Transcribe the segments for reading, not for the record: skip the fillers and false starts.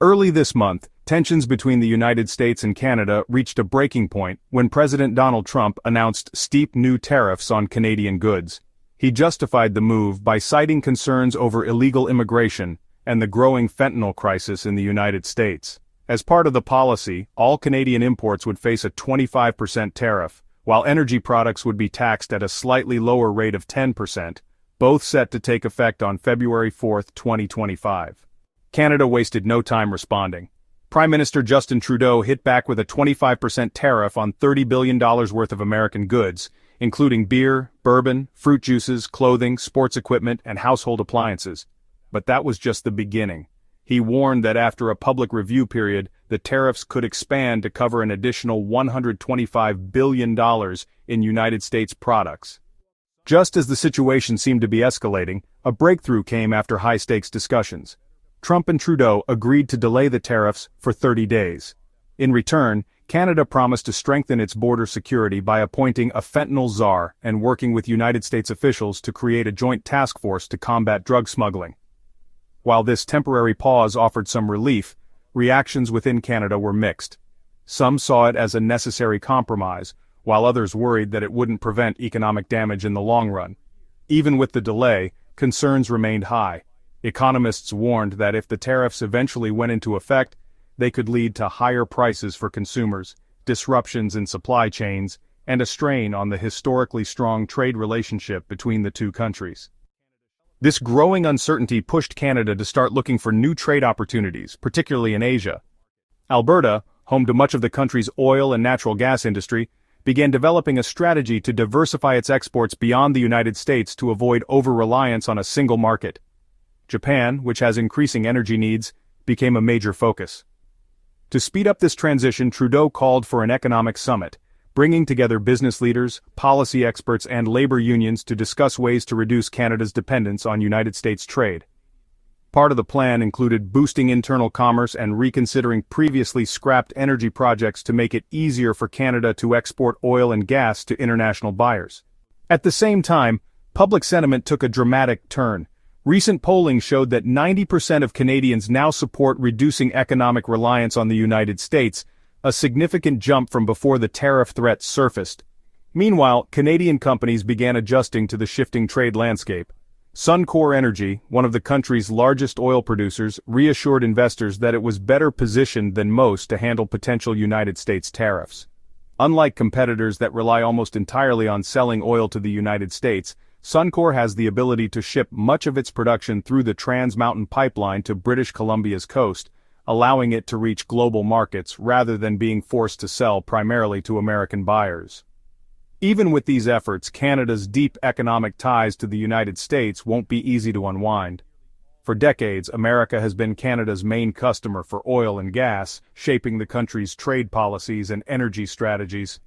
Early this month, tensions between the United States and Canada reached a breaking point when President Donald Trump announced steep new tariffs on Canadian goods. He justified the move by citing concerns over illegal immigration and the growing fentanyl crisis in the United States. As part of the policy, all Canadian imports would face a 25% tariff, while energy products would be taxed at a slightly lower rate of 10%, both set to take effect on February 4, 2025. Canada wasted no time responding. Prime Minister Justin Trudeau hit back with a 25% tariff on $30 billion worth of American goods, including beer, bourbon, fruit juices, clothing, sports equipment, and household appliances. But that was just the beginning. He warned that after a public review period, the tariffs could expand to cover an additional $125 billion in United States products. Just as the situation seemed to be escalating, a breakthrough came after high-stakes discussions. Trump and Trudeau agreed to delay the tariffs for 30 days. In return, Canada promised to strengthen its border security by appointing a fentanyl czar and working with United States officials to create a joint task force to combat drug smuggling. While this temporary pause offered some relief, reactions within Canada were mixed. Some saw it as a necessary compromise, while others worried that it wouldn't prevent economic damage in the long run. Even with the delay, concerns remained high. Economists warned that if the tariffs eventually went into effect, they could lead to higher prices for consumers, disruptions in supply chains, and a strain on the historically strong trade relationship between the two countries. This growing uncertainty pushed Canada to start looking for new trade opportunities, particularly in Asia. Alberta, home to much of the country's oil and natural gas industry, began developing a strategy to diversify its exports beyond the United States to avoid over-reliance on a single market. Japan, which has increasing energy needs, became a major focus. To speed up this transition, Trudeau called for an economic summit, bringing together business leaders, policy experts, and labor unions to discuss ways to reduce Canada's dependence on United States trade. Part of the plan included boosting internal commerce and reconsidering previously scrapped energy projects to make it easier for Canada to export oil and gas to international buyers. At the same time, public sentiment took a dramatic turn. Recent polling showed that 90% of Canadians now support reducing economic reliance on the United States, a significant jump from before the tariff threat surfaced. Meanwhile, Canadian companies began adjusting to the shifting trade landscape. Suncor Energy, one of the country's largest oil producers, reassured investors that it was better positioned than most to handle potential United States tariffs. Unlike competitors that rely almost entirely on selling oil to the United States, Suncor has the ability to ship much of its production through the Trans Mountain Pipeline to British Columbia's coast, allowing it to reach global markets rather than being forced to sell primarily to American buyers. Even with these efforts, Canada's deep economic ties to the United States won't be easy to unwind. For decades, America has been Canada's main customer for oil and gas, shaping the country's trade policies and energy strategies.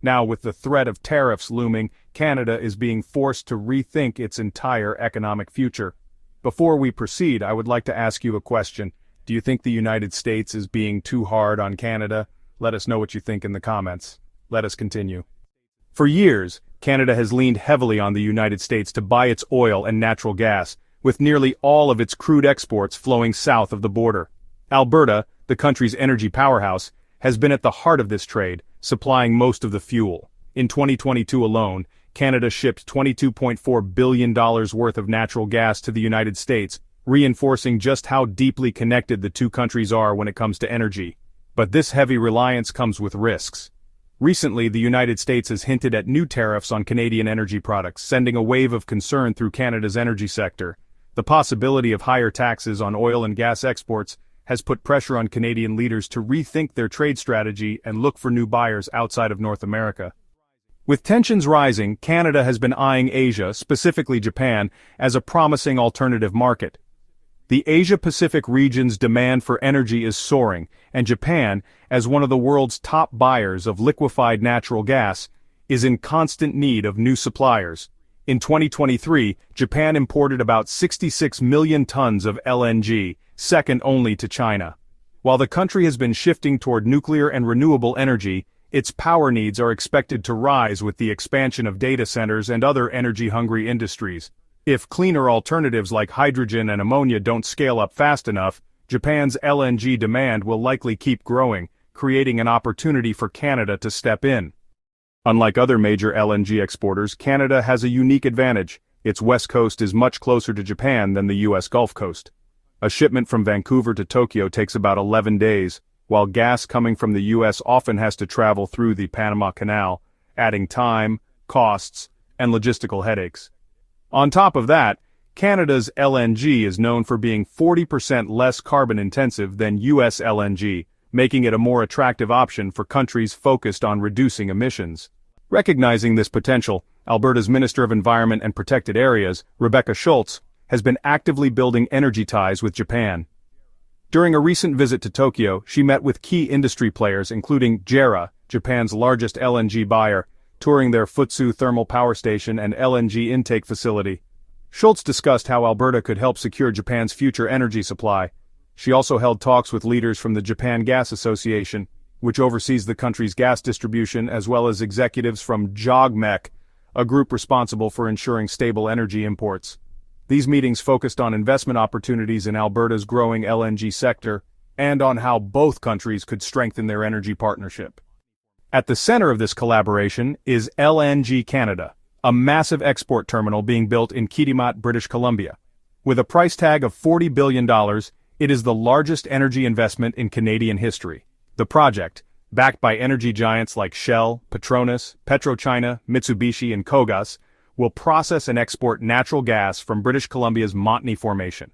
Now, with the threat of tariffs looming, Canada is being forced to rethink its entire economic future. Before we proceed, I would like to ask you a question. Do you think the United States is being too hard on Canada? Let us know what you think in the comments. Let us continue. For years, Canada has leaned heavily on the United States to buy its oil and natural gas, with nearly all of its crude exports flowing south of the border. Alberta, the country's energy powerhouse, has been at the heart of this trade, supplying most of the fuel. In 2022 alone, Canada shipped $22.4 billion worth of natural gas to the United States, reinforcing just how deeply connected the two countries are when it comes to energy. But this heavy reliance comes with risks. Recently, the United States has hinted at new tariffs on Canadian energy products, sending a wave of concern through Canada's energy sector. The possibility of higher taxes on oil and gas exports has put pressure on Canadian leaders to rethink their trade strategy and look for new buyers outside of North America. With tensions rising, Canada has been eyeing Asia, specifically Japan, as a promising alternative market. The Asia-Pacific region's demand for energy is soaring, and Japan, as one of the world's top buyers of liquefied natural gas, is in constant need of new suppliers. In 2023, Japan imported about 66 million tons of LNG, second only to China. While the country has been shifting toward nuclear and renewable energy, its power needs are expected to rise with the expansion of data centers and other energy-hungry industries. If cleaner alternatives like hydrogen and ammonia don't scale up fast enough, Japan's LNG demand will likely keep growing, creating an opportunity for Canada to step in. Unlike other major LNG exporters, Canada has a unique advantage. Its west coast is much closer to Japan than the U.S. Gulf Coast. A shipment from Vancouver to Tokyo takes about 11 days, while gas coming from the U.S. often has to travel through the Panama Canal, adding time, costs, and logistical headaches. On top of that, Canada's LNG is known for being 40% less carbon-intensive than U.S. LNG, making it a more attractive option for countries focused on reducing emissions. Recognizing this potential, Alberta's Minister of Environment and Protected Areas, Rebecca Schultz, has been actively building energy ties with Japan. During a recent visit to Tokyo, she met with key industry players including JERA, Japan's largest LNG buyer, touring their Futsu thermal power station and LNG intake facility. Schultz discussed how Alberta could help secure Japan's future energy supply. She also held talks with leaders from the Japan Gas Association, which oversees the country's gas distribution, as well as executives from JOGMEC, a group responsible for ensuring stable energy imports. These meetings focused on investment opportunities in Alberta's growing LNG sector, and on how both countries could strengthen their energy partnership. At the center of this collaboration is LNG Canada, a massive export terminal being built in Kitimat, British Columbia. With a price tag of $40 billion, it is the largest energy investment in Canadian history. The project, backed by energy giants like Shell, Petronas, PetroChina, Mitsubishi, and Kogas, will process and export natural gas from British Columbia's Montney Formation.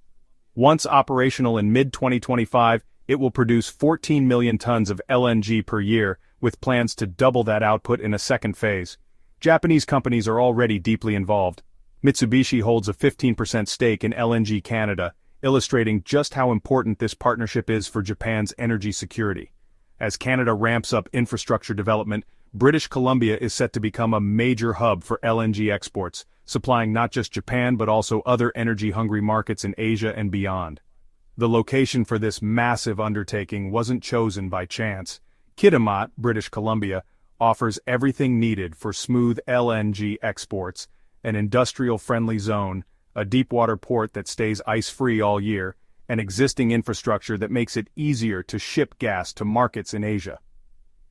Once operational in mid-2025, it will produce 14 million tons of LNG per year, with plans to double that output in a second phase. Japanese companies are already deeply involved. Mitsubishi holds a 15% stake in LNG Canada, illustrating just how important this partnership is for Japan's energy security. As Canada ramps up infrastructure development, British Columbia is set to become a major hub for LNG exports, supplying not just Japan but also other energy-hungry markets in Asia and beyond. The location for this massive undertaking wasn't chosen by chance. Kitimat, British Columbia, offers everything needed for smooth LNG exports, an industrial-friendly zone, a deep-water port that stays ice-free all year, and existing infrastructure that makes it easier to ship gas to markets in Asia.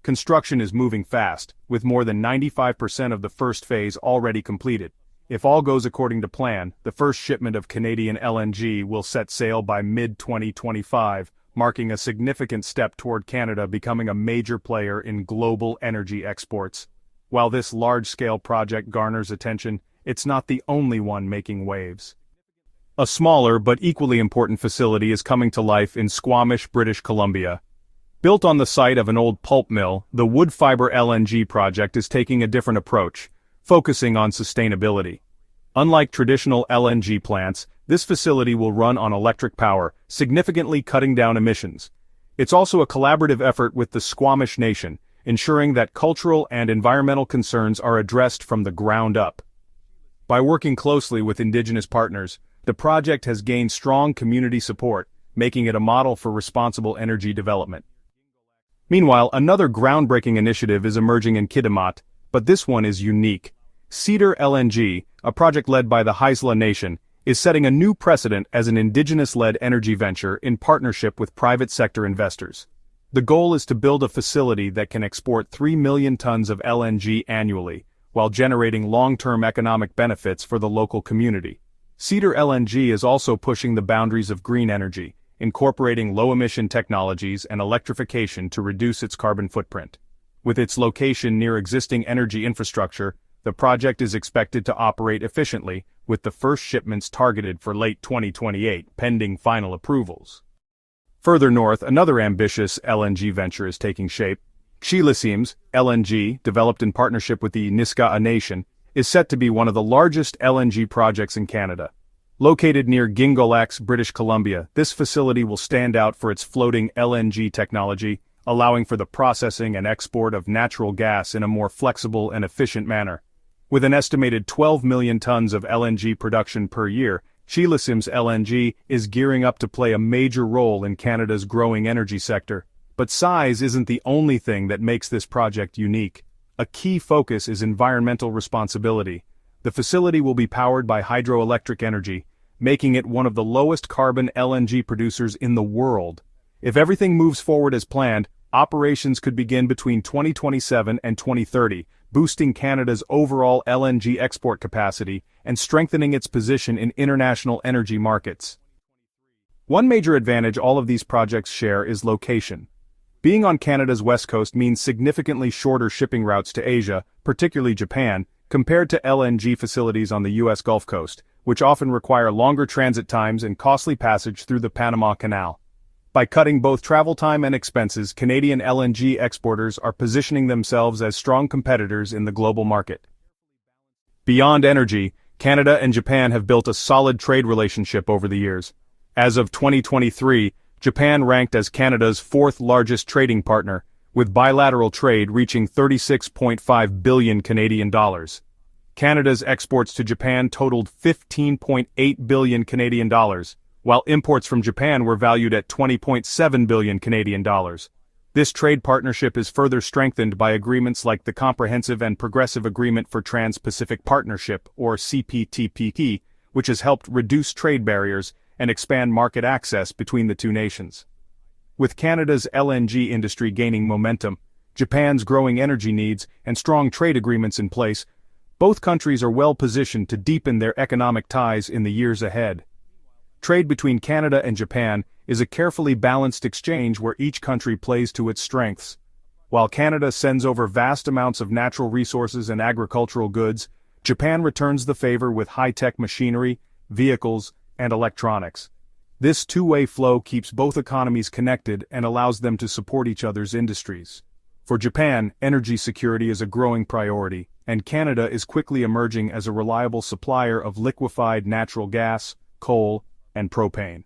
Construction is moving fast, with more than 95% of the first phase already completed. If all goes according to plan, the first shipment of Canadian LNG will set sail by mid-2025, marking a significant step toward Canada becoming a major player in global energy exports. While this large-scale project garners attention, it's not the only one making waves. A smaller but equally important facility is coming to life in Squamish, British Columbia. Built on the site of an old pulp mill, the wood fiber LNG project is taking a different approach, focusing on sustainability. Unlike traditional LNG plants, this facility will run on electric power, significantly cutting down emissions. It's also a collaborative effort with the Squamish Nation, ensuring that cultural and environmental concerns are addressed from the ground up. By working closely with Indigenous partners, the project has gained strong community support, making it a model for responsible energy development. Meanwhile, another groundbreaking initiative is emerging in Kitimat, but this one is unique. Cedar LNG, a project led by the Haisla Nation, is setting a new precedent as an Indigenous-led energy venture in partnership with private sector investors. The goal is to build a facility that can export 3 million tons of LNG annually, while generating long-term economic benefits for the local community. Cedar LNG is also pushing the boundaries of green energy, incorporating low-emission technologies and electrification to reduce its carbon footprint. With its location near existing energy infrastructure, the project is expected to operate efficiently, with the first shipments targeted for late 2028, pending final approvals. Further north, another ambitious LNG venture is taking shape. Kshilasim's LNG, developed in partnership with the Nisga'a Nation, is set to be one of the largest LNG projects in Canada. Located near Gingolax, British Columbia, this facility will stand out for its floating LNG technology, allowing for the processing and export of natural gas in a more flexible and efficient manner. With an estimated 12 million tons of LNG production per year, Kshilasim's LNG is gearing up to play a major role in Canada's growing energy sector. But size isn't the only thing that makes this project unique. A key focus is environmental responsibility. The facility will be powered by hydroelectric energy, making it one of the lowest carbon LNG producers in the world. If everything moves forward as planned, operations could begin between 2027 and 2030, boosting Canada's overall LNG export capacity and strengthening its position in international energy markets. One major advantage all of these projects share is location. Being on Canada's west coast means significantly shorter shipping routes to Asia, particularly Japan, compared to LNG facilities on the U.S. Gulf Coast, which often require longer transit times and costly passage through the Panama Canal. By cutting both travel time and expenses, Canadian LNG exporters are positioning themselves as strong competitors in the global market. Beyond energy, Canada and Japan have built a solid trade relationship over the years. As of 2023, Japan ranked as Canada's fourth largest trading partner, with bilateral trade reaching 36.5 billion Canadian dollars. Canada's exports to Japan totaled 15.8 billion Canadian dollars, while imports from Japan were valued at 20.7 billion Canadian dollars. This trade partnership is further strengthened by agreements like the Comprehensive and Progressive Agreement for Trans-Pacific Partnership, or CPTPP, which has helped reduce trade barriers and expand market access between the two nations. With Canada's LNG industry gaining momentum, Japan's growing energy needs, and strong trade agreements in place, both countries are well positioned to deepen their economic ties in the years ahead. Trade between Canada and Japan is a carefully balanced exchange where each country plays to its strengths. While Canada sends over vast amounts of natural resources and agricultural goods, Japan returns the favor with high-tech machinery, vehicles, and electronics. This two-way flow keeps both economies connected and allows them to support each other's industries. For Japan, energy security is a growing priority, and Canada is quickly emerging as a reliable supplier of liquefied natural gas, coal, and propane.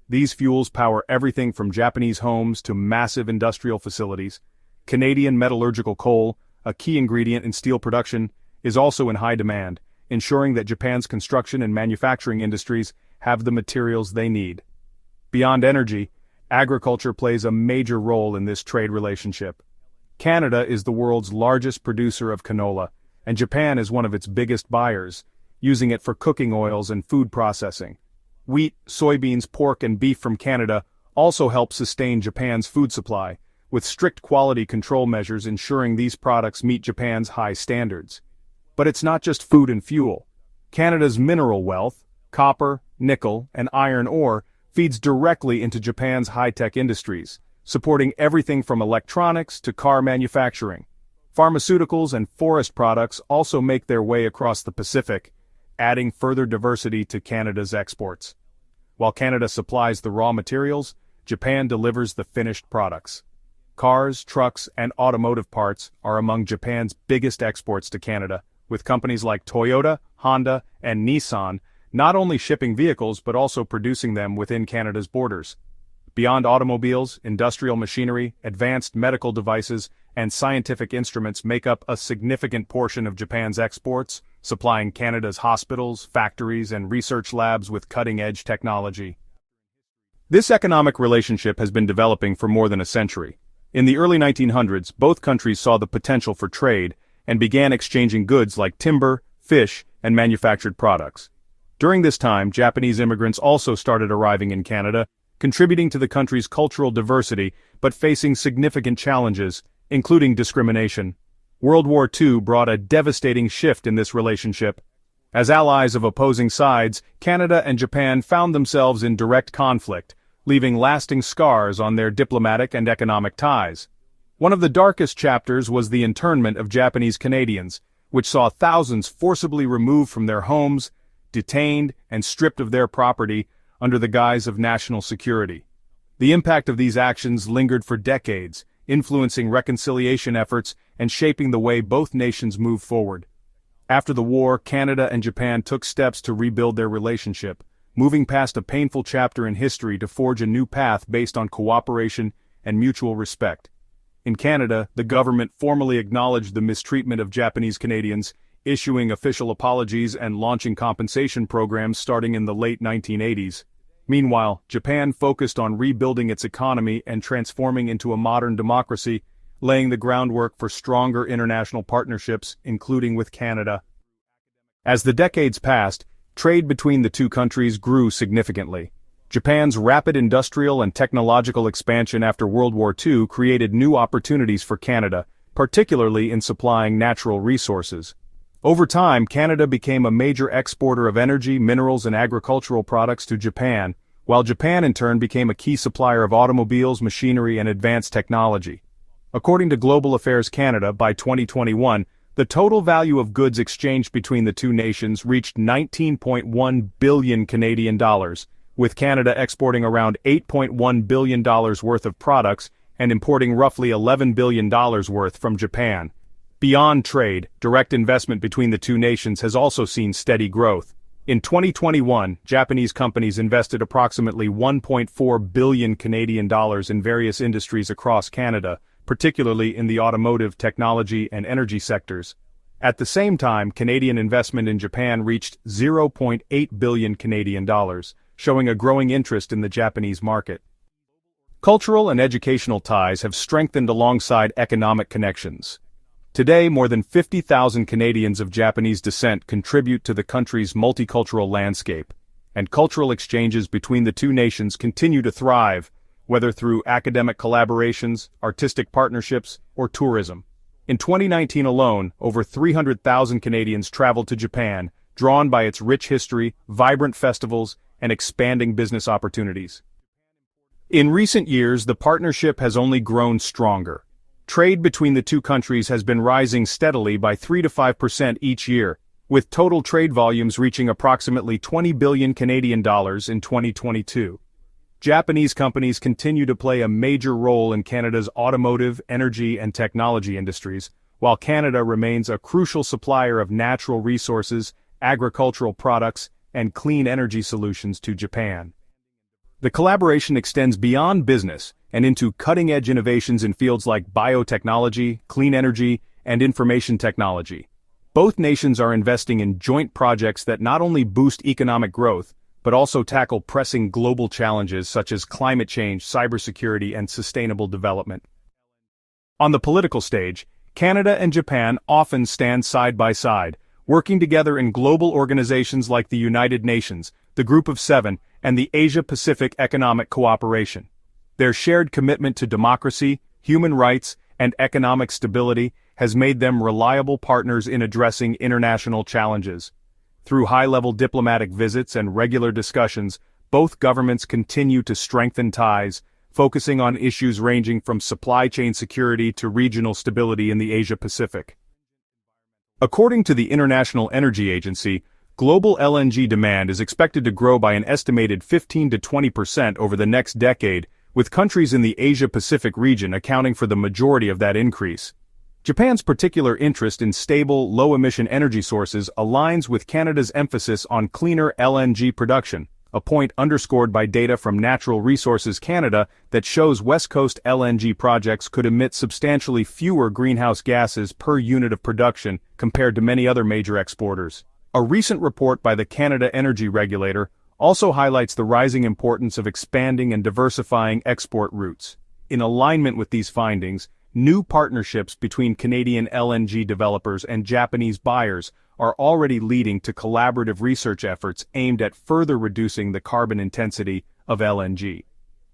These fuels power everything from Japanese homes to massive industrial facilities. Canadian metallurgical coal, a key ingredient in steel production, is also in high demand, ensuring that Japan's construction and manufacturing industries have the materials they need. Beyond energy, agriculture plays a major role in this trade relationship. Canada is the world's largest producer of canola, and Japan is one of its biggest buyers, using it for cooking oils and food processing. Wheat, soybeans, pork, and beef from Canada also help sustain Japan's food supply, with strict quality control measures ensuring these products meet Japan's high standards. But it's not just food and fuel. Canada's mineral wealth, copper, nickel, and iron ore, feeds directly into Japan's high-tech industries, supporting everything from electronics to car manufacturing. Pharmaceuticals and forest products also make their way across the Pacific, adding further diversity to Canada's exports. While Canada supplies the raw materials, Japan delivers the finished products. Cars, trucks, and automotive parts are among Japan's biggest exports to Canada, with companies like Toyota, Honda, and Nissan not only shipping vehicles but also producing them within Canada's borders. Beyond automobiles, industrial machinery, advanced medical devices, and scientific instruments make up a significant portion of Japan's exports, supplying Canada's hospitals, factories, and research labs with cutting-edge technology. This economic relationship has been developing for more than a century. In the early 1900s, both countries saw the potential for trade and began exchanging goods like timber, fish, and manufactured products. During this time, Japanese immigrants also started arriving in Canada, contributing to the country's cultural diversity but facing significant challenges, including discrimination. World War II brought a devastating shift in this relationship. As allies of opposing sides, Canada and Japan found themselves in direct conflict, leaving lasting scars on their diplomatic and economic ties. One of the darkest chapters was the internment of Japanese Canadians, which saw thousands forcibly removed from their homes, detained, and stripped of their property under the guise of national security. The impact of these actions lingered for decades, influencing reconciliation efforts and shaping the way both nations moved forward. After the war, Canada and Japan took steps to rebuild their relationship, moving past a painful chapter in history to forge a new path based on cooperation and mutual respect. In Canada, the government formally acknowledged the mistreatment of Japanese Canadians, issuing official apologies and launching compensation programs starting in the late 1980s. Meanwhile, Japan focused on rebuilding its economy and transforming into a modern democracy, laying the groundwork for stronger international partnerships, including with Canada. As the decades passed, Trade between the two countries grew significantly. Japan's rapid industrial and technological expansion after World War II created new opportunities for Canada, particularly in supplying natural resources. Over time, Canada became a major exporter of energy, minerals, and agricultural products to Japan, while Japan in turn became a key supplier of automobiles, machinery, and advanced technology. According to Global Affairs Canada, by 2021, the total value of goods exchanged between the two nations reached 19.1 billion Canadian dollars, with Canada exporting around $8.1 billion worth of products and importing roughly $11 billion worth from Japan. Beyond trade, direct investment between the two nations has also seen steady growth. In 2021, Japanese companies invested approximately 1.4 billion Canadian dollars in various industries across Canada, particularly in the automotive, technology, and energy sectors. At the same time, Canadian investment in Japan reached 0.8 billion Canadian dollars, showing a growing interest in the Japanese market. Cultural and educational ties have strengthened alongside economic connections. Today, more than 50,000 Canadians of Japanese descent contribute to the country's multicultural landscape, and cultural exchanges between the two nations continue to thrive, whether through academic collaborations, artistic partnerships, or tourism. In 2019 alone, over 300,000 Canadians traveled to Japan, drawn by its rich history, vibrant festivals, and expanding business opportunities. In recent years, the partnership has only grown stronger. Trade between the two countries has been rising steadily by 3 to 5% each year, with total trade volumes reaching approximately 20 billion Canadian dollars in 2022. Japanese companies continue to play a major role in Canada's automotive, energy, and technology industries, while Canada remains a crucial supplier of natural resources, agricultural products, and clean energy solutions to Japan. The collaboration extends beyond business and into cutting-edge innovations in fields like biotechnology, clean energy, and information technology. Both nations are investing in joint projects that not only boost economic growth, but also tackle pressing global challenges such as climate change, cybersecurity, and sustainable development. On the political stage, Canada and Japan often stand side by side, working together in global organizations like the United Nations, the Group of Seven, and the Asia-Pacific Economic Cooperation. Their shared commitment to democracy, human rights, and economic stability has made them reliable partners in addressing international challenges. Through high-level diplomatic visits and regular discussions, both governments continue to strengthen ties, focusing on issues ranging from supply chain security to regional stability in the Asia-Pacific. According to the International Energy Agency, global LNG demand is expected to grow by an estimated 15 to 20% over the next decade, with countries in the Asia-Pacific region accounting for the majority of that increase. Japan's particular interest in stable, low-emission energy sources aligns with Canada's emphasis on cleaner LNG production, a point underscored by data from Natural Resources Canada that shows West Coast LNG projects could emit substantially fewer greenhouse gases per unit of production compared to many other major exporters. A recent report by the Canada Energy Regulator also highlights the rising importance of expanding and diversifying export routes. In alignment with these findings, new partnerships between Canadian LNG developers and Japanese buyers are already leading to collaborative research efforts aimed at further reducing the carbon intensity of LNG.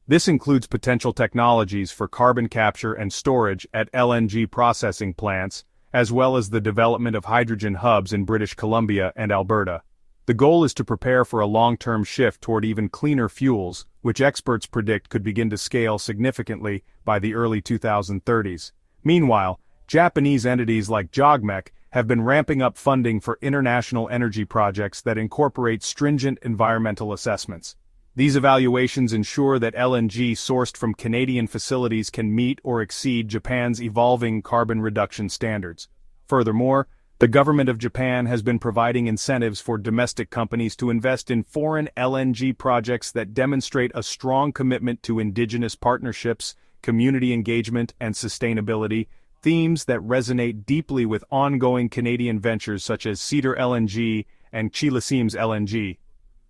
This includes potential technologies for carbon capture and storage at LNG processing plants, as well as the development of hydrogen hubs in British Columbia and Alberta. The goal is to prepare for a long-term shift toward even cleaner fuels, which experts predict could begin to scale significantly by the early 2030s. Meanwhile, Japanese entities like JOGMEC have been ramping up funding for international energy projects that incorporate stringent environmental assessments. These evaluations ensure that LNG sourced from Canadian facilities can meet or exceed Japan's evolving carbon reduction standards. Furthermore, the government of Japan has been providing incentives for domestic companies to invest in foreign LNG projects that demonstrate a strong commitment to indigenous partnerships, community engagement, and sustainability, themes that resonate deeply with ongoing Canadian ventures such as Cedar LNG and Chilesim's LNG.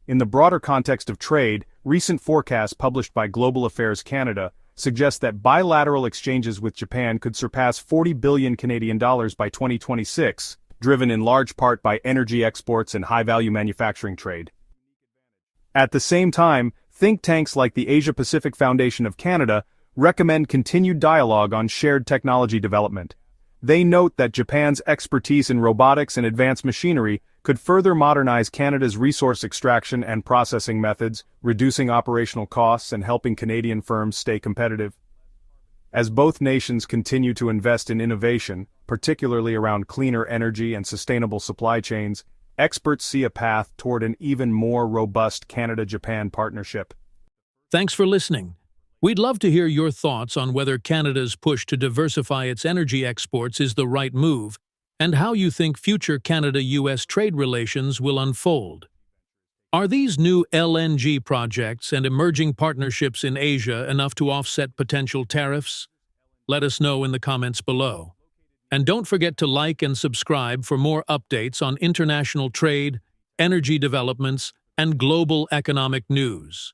In the broader context of trade, recent forecasts published by Global Affairs Canada suggest that bilateral exchanges with Japan could surpass 40 billion Canadian dollars by 2026, driven in large part by energy exports and high-value manufacturing trade. At the same time, think tanks like the Asia-Pacific Foundation of Canada recommend continued dialogue on shared technology development. They note that Japan's expertise in robotics and advanced machinery could further modernize Canada's resource extraction and processing methods, reducing operational costs and helping Canadian firms stay competitive. As both nations continue to invest in innovation, particularly around cleaner energy and sustainable supply chains, experts see a path toward an even more robust Canada-Japan partnership. Thanks for listening. We'd love to hear your thoughts on whether Canada's push to diversify its energy exports is the right move, and how you think future Canada-US trade relations will unfold. Are these new LNG projects and emerging partnerships in Asia enough to offset potential tariffs? Let us know in the comments below. And don't forget to like and subscribe for more updates on international trade, energy developments, and global economic news.